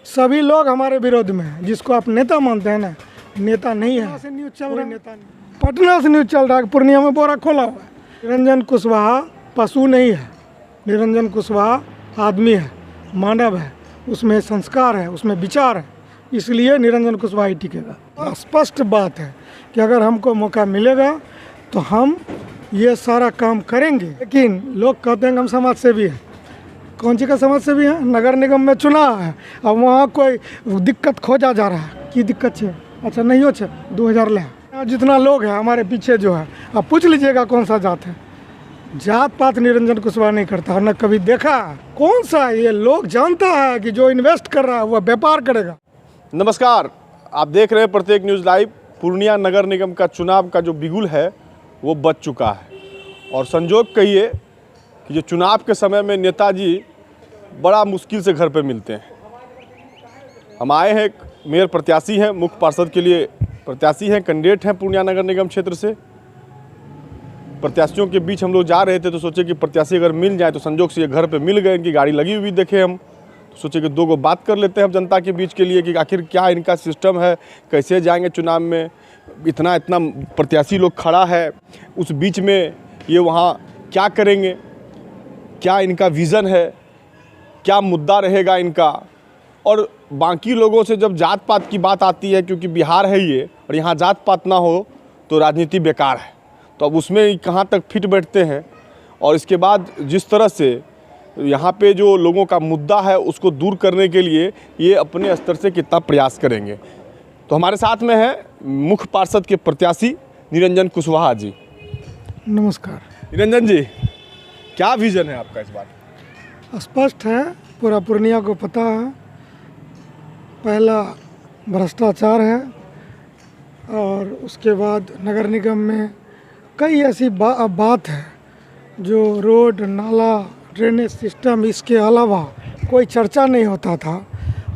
सभी लोग हमारे विरोध में हैं। जिसको आप नेता मानते हैं ना, नेता नहीं है। से न्यूज़ चल रहा है, नेता नहीं। पटना से न्यूज़ चल रहा है, पूर्णिया में बोरा खोला हुआ है। निरंजन कुशवाहा पशु नहीं है, निरंजन कुशवाहा आदमी है, मानव है, उसमें संस्कार है, उसमें विचार है, इसलिए निरंजन कुशवाहा ही टिकेगा। स्पष्ट बात है कि अगर हमको मौका मिलेगा तो हम ये सारा काम करेंगे। लेकिन लोग कहते हैं कि हम समाज सेवी हैं। कौन सी का समाज सेवी है? नगर निगम में चुनाव है, अब वहाँ कोई दिक्कत खोजा जा रहा है कि दिक्कत है। अच्छा नहीं हो 2000 ले जितना लोग हैं हमारे पीछे जो है, आप पूछ लीजिएगा कौन सा जात है। जात पात निरंजन कुशवाहा नहीं करता, न कभी देखा। कौन सा ये लोग जानता है कि जो इन्वेस्ट कर रहा है वह व्यापार करेगा। नमस्कार, आप देख रहे हैं प्रत्येक न्यूज़ लाइव। पूर्णिया नगर निगम का चुनाव का जो बिगुल है वो बज चुका है और संजोग कहिए कि जो चुनाव के समय में नेताजी बड़ा मुश्किल से घर पे मिलते हैं। हम आए हैं, एक मेयर प्रत्याशी हैं, मुख्य पार्षद के लिए प्रत्याशी हैं, कैंडिडेट हैं पूर्णिया नगर निगम क्षेत्र से। प्रत्याशियों के बीच हम लोग जा रहे थे तो सोचे कि प्रत्याशी अगर मिल जाए तो संजोग से ये घर पे मिल गए, इनकी गाड़ी लगी हुई देखे हम, तो सोचे कि दो गो बात कर लेते हैं हम जनता के बीच के लिए कि आखिर क्या इनका सिस्टम है, कैसे जाएंगे चुनाव में। इतना प्रत्याशी लोग खड़ा है, उस बीच में ये वहाँ क्या करेंगे, क्या इनका विज़न है, क्या मुद्दा रहेगा इनका। और बाकी लोगों से जब जात पात की बात आती है, क्योंकि बिहार है ये और यहाँ जात पात ना हो तो राजनीति बेकार है, तो अब उसमें कहाँ तक फिट बैठते हैं। और इसके बाद जिस तरह से यहाँ पे जो लोगों का मुद्दा है उसको दूर करने के लिए ये अपने स्तर से कितना प्रयास करेंगे। तो हमारे साथ में है मुख्य पार्षद के प्रत्याशी निरंजन कुशवाहा जी। नमस्कार। निरंजन जी, क्या विज़न है आपका इस बार? स्पष्ट है, पूरा पूर्णिया को पता है। पहला भ्रष्टाचार है और उसके बाद नगर निगम में कई ऐसी बात है जो रोड, नाला, ड्रेनेज सिस्टम, इसके अलावा कोई चर्चा नहीं होता था।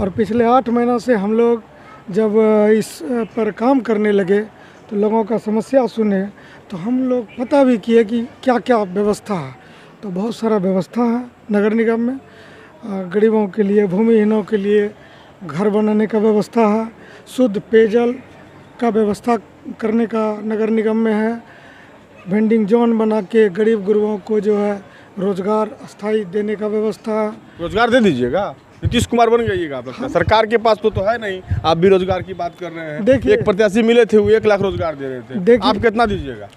और पिछले 8 महीनों से हम लोग जब इस पर काम करने लगे तो लोगों का समस्या सुने तो हम लोग पता भी किए कि क्या क्या व्यवस्था है। तो बहुत सारा व्यवस्था है नगर निगम में। गरीबों के लिए, भूमिहीनों के लिए घर बनाने का व्यवस्था है, शुद्ध पेयजल का व्यवस्था करने का नगर निगम में है, वेंडिंग जोन बना के गरीब गुरुओं को जो है रोजगार स्थायी देने का व्यवस्था है। रोजगार दे दीजिएगा, नीतीश कुमार बन जाइएगा आप लगता है। सरकार के पास तो है नहीं, आप भी रोजगार की बात कर रहे हैं। देखिए, एक प्रत्याशी मिले थे, वो 1 लाख रोजगार दे रहे थे, आप कितना दीजिएगा?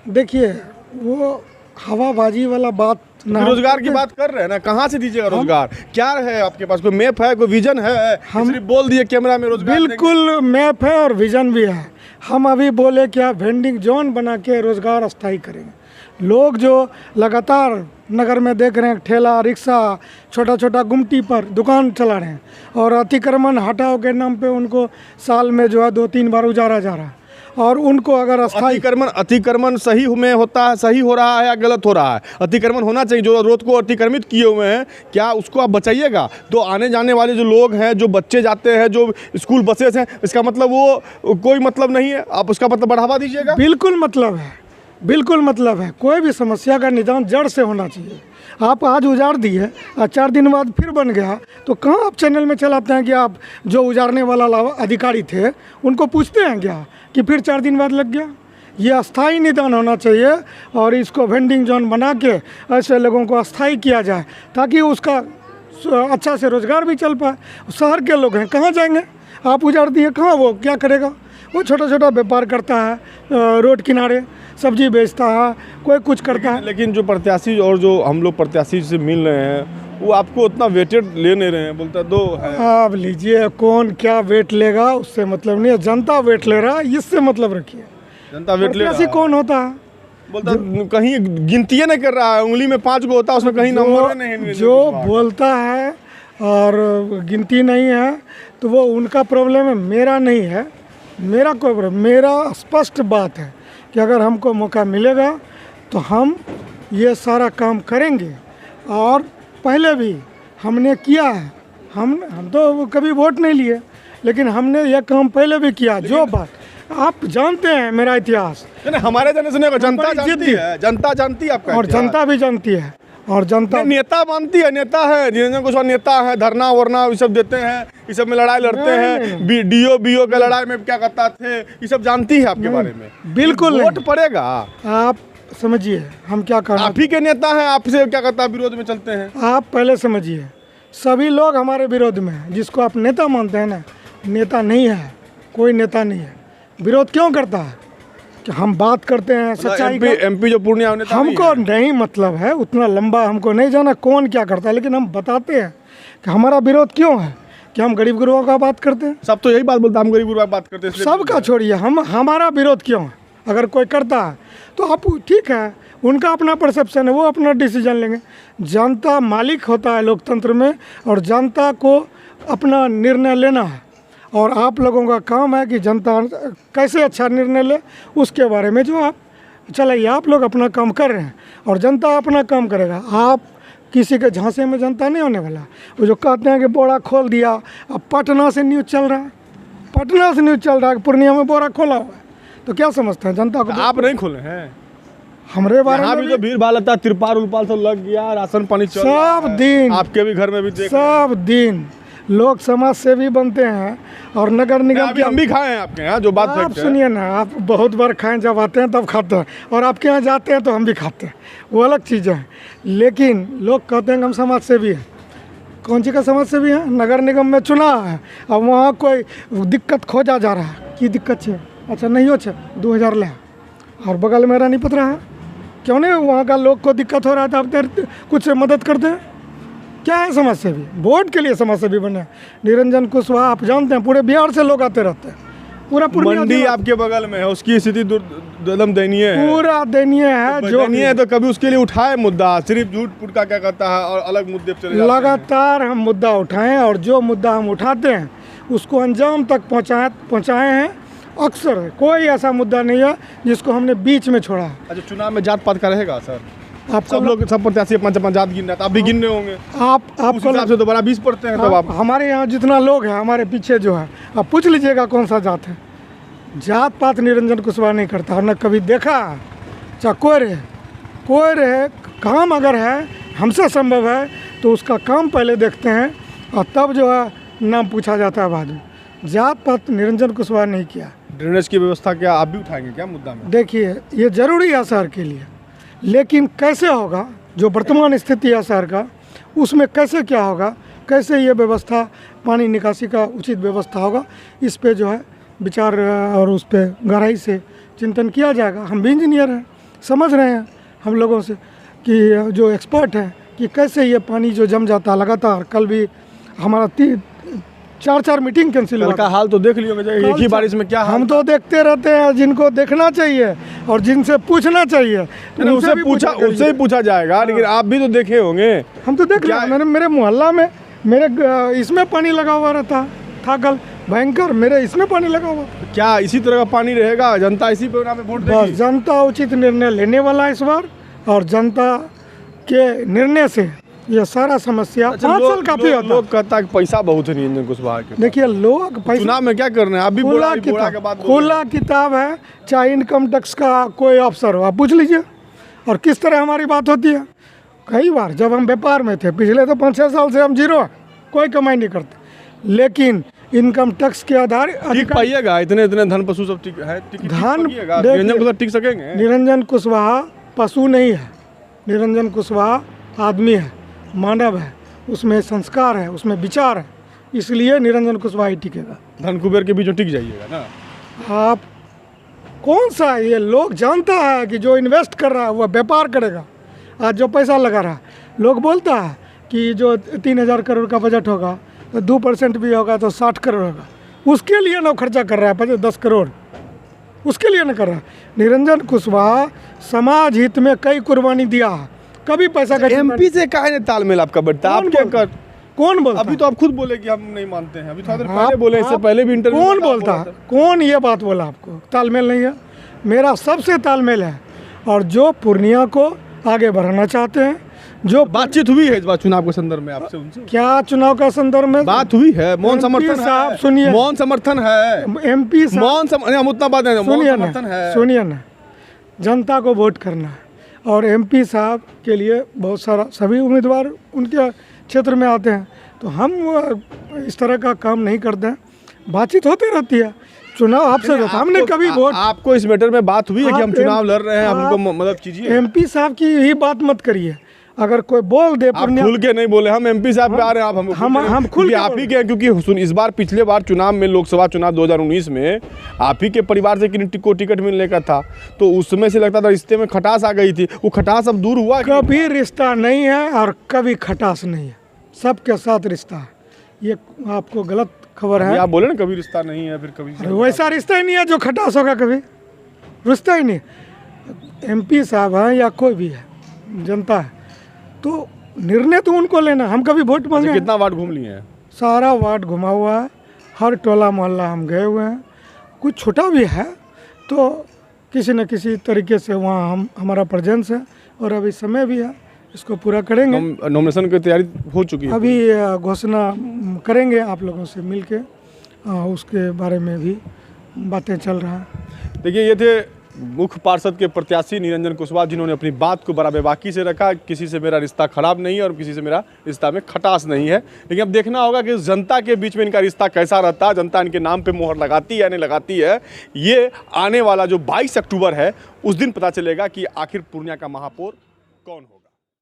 देखिए, वो हवाबाजी वाला बात ना, रोजगार की बात कर रहे हैं ना, कहाँ से दीजिएगा रोजगार? क्या है आपके पास? कोई मैप है, कोई विजन है? हम सिर्फ बोल दिए कैमरा में रोजगार। बिल्कुल मैप है और विजन भी है। हम अभी बोले कि आप वेंडिंग जोन बना के रोजगार स्थायी करेंगे। लोग जो लगातार नगर में देख रहे हैं ठेला, रिक्शा, छोटा छोटा गुमटी पर दुकान चला रहे हैं और अतिक्रमण हटाओ के नाम पे उनको साल में जो है 2-3 बार उजाड़ा जा रहा है। और उनको अगर अतिक्रमण सही में होता है, सही हो रहा है या गलत हो रहा है? अतिक्रमण होना चाहिए। जो रोड को अतिक्रमित किए हुए हैं, क्या उसको आप बचाइएगा? तो आने जाने वाले जो लोग हैं, जो बच्चे जाते हैं, जो स्कूल बसेस हैं, इसका मतलब वो कोई मतलब नहीं है, आप उसका मतलब बढ़ावा दीजिएगा। बिल्कुल मतलब है, बिल्कुल मतलब है। कोई भी समस्या का निदान जड़ से होना चाहिए। आप आज उजाड़ दिए और 4 दिन बाद फिर बन गया तो कहाँ आप चैनल में चलाते हैं कि आप जो उजाड़ने वाला अधिकारी थे उनको पूछते हैं क्या कि फिर 4 दिन बाद लग गया? ये अस्थाई निदान होना चाहिए और इसको वेंडिंग जोन बना के ऐसे लोगों को अस्थाई किया जाए ताकि उसका अच्छा से रोजगार भी चल पाए। शहर के लोग हैं, कहाँ जाएंगे? आप उजाड़ दिए, कहाँ वो क्या करेगा? वो छोटा छोटा व्यापार करता है, रोड किनारे सब्जी बेचता है, कोई कुछ करता है। लेकिन जो प्रत्याशी और जो हम लोग प्रत्याशी से मिल रहे हैं वो आपको उतना वेटेड ले नहीं रहे हैं, बोलता है 2 है। आप लीजिए, कौन क्या वेट लेगा उससे मतलब नहीं है, जनता वेट ले रहा है, इससे मतलब रखिए। जनता वेट ले रहा है, कौन होता है? बोलता कहीं गिनती नहीं कर रहा है, उंगली में 5 गो होता है, उसमें कहीं नंबर नहीं। जो बोलता है और गिनती नहीं है तो वो उनका प्रॉब्लम है, मेरा नहीं है। मेरा कोई प्रॉब्लम, मेरा स्पष्ट बात है कि अगर हमको मौका मिलेगा तो हम ये सारा काम करेंगे। और पहले भी हमने किया है, हम तो कभी वोट नहीं लिए, लेकिन हमने ये काम पहले भी किया। जो बात आप जानते हैं मेरा इतिहास, हमारे जनता जानती है, जनता जानती है आपका, और जनता भी जानती है। और जनता नेता मानती है, नेता है निरंजन कुशवाहा, नेता है, धरना वरना ये सब देते हैं, ये सब में लड़ाई लड़ते हैं, डीओ बीओ का लड़ाई में क्या करता थे, ये सब जानती है आपके बारे में? बिल्कुल नहीं। वोट पड़ेगा। आप समझिए हम क्या कर रहे आप ही के नेता हैं, आपसे क्या करता विरोध में चलते हैं? हैं। आप पहले समझिए, सभी लोग हमारे विरोध में हैं। जिसको आप नेता मानते हैं ना, नेता नहीं है, कोई नेता नहीं है। विरोध क्यों करता है? कि हम बात करते हैं सच्चाई का। एमपी जो पूर्णिया नेता हमको नहीं मतलब है, उतना लंबा हमको नहीं जाना कौन क्या करता है, लेकिन हम बताते हैं कि हमारा विरोध क्यों है, कि हम गरीब गुरुओं का बात करते हैं। सब तो यही बात बोलता है, हम गरीब गुरुओं की बात करते हैं। सबका छोड़िए, हमारा विरोध क्यों है? अगर कोई करता है तो आप ठीक है, उनका अपना परसेप्शन है, वो अपना डिसीजन लेंगे। जनता मालिक होता है लोकतंत्र में, और जनता को अपना निर्णय लेना है। और आप लोगों का काम है कि जनता कैसे अच्छा निर्णय ले, उसके बारे में जो आप चलाइए। आप लोग अपना काम कर रहे हैं और जनता अपना काम करेगा। आप किसी के झांसे में जनता नहीं होने वाला। वो जो कहते हैं कि बोरा खोल दिया, अब पटना से न्यूज़ चल रहा है, पटना से न्यूज़ चल रहा है कि पूर्णिया में बोरा खोला हुआ है, तो क्या समझते हैं जनता को? आप नहीं खोले हैं? हमारे बारे में भी तो भीड़ भाड़ लगता है, तिरपाल उरपाल सब लग गया, राशन पानी चल रहा सब है। दिन, आपके भी घर में भी देख सब दिन लोग समाज सेवी बनते हैं और नगर निगम अभी हम भी खाए हैं आपके यहाँ जो बात आप फेंकते हैं। सुनिए ना, आप बहुत बार खाएं, जब आते हैं तब खाते हैं, और आपके यहाँ जाते हैं तो हम भी खाते हैं, वो अलग चीज़ें हैं। लेकिन लोग कहते हैं कि हम समाज सेवी हैं। कौन सी का समाज सेवी है? नगर निगम में चुनाव है, अब वहाँ कोई दिक्कत खोजा जा रहा है कि दिक्कत है, अच्छा नहीं हो 2000 ले, और बगल में नहीं पता है क्यों नहीं, वहाँ का लोग को दिक्कत हो रहा था, आप कुछ मदद करते हैं। क्या है समाज सेवी? वोट के लिए समाज सेवी बने। निरंजन कुशवाहा आप जानते हैं, पूरे बिहार से लोग आते रहते हैं, पूरा मंडी आपके बगल में है, उसकी स्थिति एकदम दयनीय है, पूरा दयनीय है। तो जो दयनीय है तो कभी उसके लिए उठाए मुद्दा, सिर्फ झूठ फूट का क्या कहता है और अलग मुद्दे पे चले जाते हैं। लगातार हम मुद्दा उठाएं, और जो मुद्दा हम उठाते हैं उसको अंजाम तक पहुँचाए हैं। अक्सर कोई ऐसा मुद्दा नहीं है जिसको हमने बीच में छोड़ा है। अच्छा, चुनाव में जात पात का रहेगा सर? आप सब लोग, सब प्रत्याशी अपना जात गिन रहे हैं, आप भी गिन रहे होंगे। आप उस हिसाब से दोबारा 20 पड़ते हैं तब आप। हमारे यहाँ जितना लोग हैं, हमारे पीछे जो है, आप पूछ लीजिएगा कौन सा जात है। जात पात निरंजन कुशवाहा नहीं करता, और न कभी देखा। चाहे कोई रहे, काम अगर है हमसे संभव है तो उसका काम पहले देखते हैं, और तब जो है नाम पूछा जाता है बाद में। जात पात निरंजन कुशवाहा नहीं किया। ड्रेनेज की व्यवस्था क्या आप भी उठाएंगे क्या मुद्दा में? देखिए, ये ज़रूरी है शहर के लिए, लेकिन कैसे होगा, जो वर्तमान स्थिति है शहर का, उसमें कैसे क्या होगा, कैसे ये व्यवस्था, पानी निकासी का उचित व्यवस्था होगा, इस पे जो है विचार और उस पर गहराई से चिंतन किया जाएगा। हम भी इंजीनियर हैं, समझ रहे हैं हम लोगों से कि जो एक्सपर्ट हैं कि कैसे ये पानी जो जम जाता है लगातार। कल भी हमारा 4 मीटिंग कैंसिल हुआ। का हाल तो देख लियोगे, एक ही बारिश में क्या हम तो देखते रहते हैं, जिनको देखना चाहिए और जिनसे पूछना चाहिए उससे ही पूछा जाएगा। लेकिन आप भी तो देखे होंगे। हम तो देख रहे हैं, मेरे मोहल्ला में मेरे इसमें पानी लगा हुआ रहता था, कल भयंकर मेरे इसमें पानी लगा हुआ। क्या इसी तरह का पानी रहेगा? जनता इसी पे वोट देगी? जनता उचित निर्णय लेने वाला है इस बार, और जनता के निर्णय से ये सारा समस्या 5 साल काफी होता है। लोग कहता है कि पैसा बहुत है निरंजन कुशवाहा के। देखिए, लोग पैसा, चुनाव में क्या करना है? आप भी बोला के बाद खुला किताब है, चाहे इनकम टैक्स का कोई अफसर हो, आप पूछ लीजिए। और किस तरह हमारी बात होती है। कई बार जब हम व्यापार में थे, पिछले तो 5-6 साल से हम जीरो है, कोई कमाई नहीं करते, लेकिन इनकम टैक्स के आधार टिक पाइएगा। इतने धन पशु सब टिक है, धन निरंजन कुशवाहा टिक सकेंगे? निरंजन कुशवाहा पशु नहीं है, निरंजन कुशवाहा आदमी है, मानव है, उसमें संस्कार है, उसमें विचार है, इसलिए निरंजन कुशवाहा ही टिकेगा। धन कुबेर के बीच में टिक जाइएगा ना आप। कौन सा ये लोग जानता है कि जो इन्वेस्ट कर रहा है वह व्यापार करेगा। आज जो पैसा लगा रहा है, लोग बोलता है कि जो 3000 करोड़ का बजट होगा तो 2% भी होगा तो 60 करोड़ होगा, उसके लिए ना खर्चा कर रहा है 10 करोड़, उसके लिए ना कर रहा है। निरंजन कुशवाहा समाज हित में कई कुर्बानी दिया है, कभी पैसा का। एमपी से काहे ने तालमेल आपका बढ़ता? आप क्या कर? कौन बोलता? अभी तो आप खुद बोले कि हम नहीं मानते हैं, अभी थोड़ा देर पहले बोले, इससे पहले भी इंटरव्यू। कौन बोलता है? कौन ये बात बोला आपको? तालमेल नहीं है, मेरा सबसे तालमेल है। और जो पूर्णिया को आगे बढ़ाना चाहते हैं, जो बातचीत हुई है इस बार चुनाव के संदर्भ में आपसे उनसे? क्या चुनाव का संदर्भ में बात हुई है? मौन समर्थन साहब सुनिए, मौन समर्थन है MP साहब, हम उतना बात नहीं, मौन समर्थन है। सुनिए ना, जनता को वोट करना है, और एमपी साहब के लिए बहुत सारा सभी उम्मीदवार उनके क्षेत्र में आते हैं, तो हम इस तरह का काम नहीं करते हैं। बातचीत होती रहती है, चुनाव आपसे रहता, हमने कभी वोट आपको इस मैटर में बात हुई है कि हम आप चुनाव लड़ रहे हैं, आप हमको मदद कीजिए? एमपी साहब की ही बात मत करिए। अगर कोई बोल दे आप खुल के नहीं बोले, हम एमपी साहब पे आ रहे हैं, आप हम खुल के आप ही के, क्योंकि इस बार पिछले बार चुनाव में, लोकसभा चुनाव 2019 में आप ही के परिवार से किसी को टिकट मिलने का था, तो उस समय से लगता था रिश्ते में खटास आ गई थी, वो खटास अब दूर हुआ? कभी रिश्ता नहीं है और कभी खटास नहीं है, सबके साथ रिश्ता है। ये आपको गलत खबर है। आप बोले ना कभी रिश्ता नहीं है, फिर कभी अरे वैसा रिश्ता ही नहीं है जो खटास होगा, कभी रिश्ता ही नहीं। एमपी साहब हैं या कोई भी है, जनता है, तो निर्णय तो उनको लेना। हम कभी वोट मांगे? कितना वार्ड घूम लिए हैं? सारा वार्ड घुमा हुआ है, हर टोला मोहल्ला हम गए हुए हैं। कुछ छोटा भी है तो किसी न किसी तरीके से वहाँ हमारा प्रेजेंस है, और अभी समय भी है, इसको पूरा करेंगे। नॉमिनेशन की तैयारी हो चुकी है? अभी घोषणा करेंगे आप लोगों से मिल के, उसके बारे में भी बातें चल रहा है। देखिए, ये थे मुख्य पार्षद के प्रत्याशी निरंजन कुशवाहा, जिन्होंने अपनी बात को बड़ा बेबाकी से रखा। किसी से मेरा रिश्ता खराब नहीं है और किसी से मेरा रिश्ता में खटास नहीं है, लेकिन अब देखना होगा कि जनता के बीच में इनका रिश्ता कैसा रहता है, जनता इनके नाम पे मोहर लगाती है या नहीं लगाती है। ये आने वाला जो 22 अक्टूबर है, उस दिन पता चलेगा कि आखिर पूर्णिया का महापौर कौन होगा।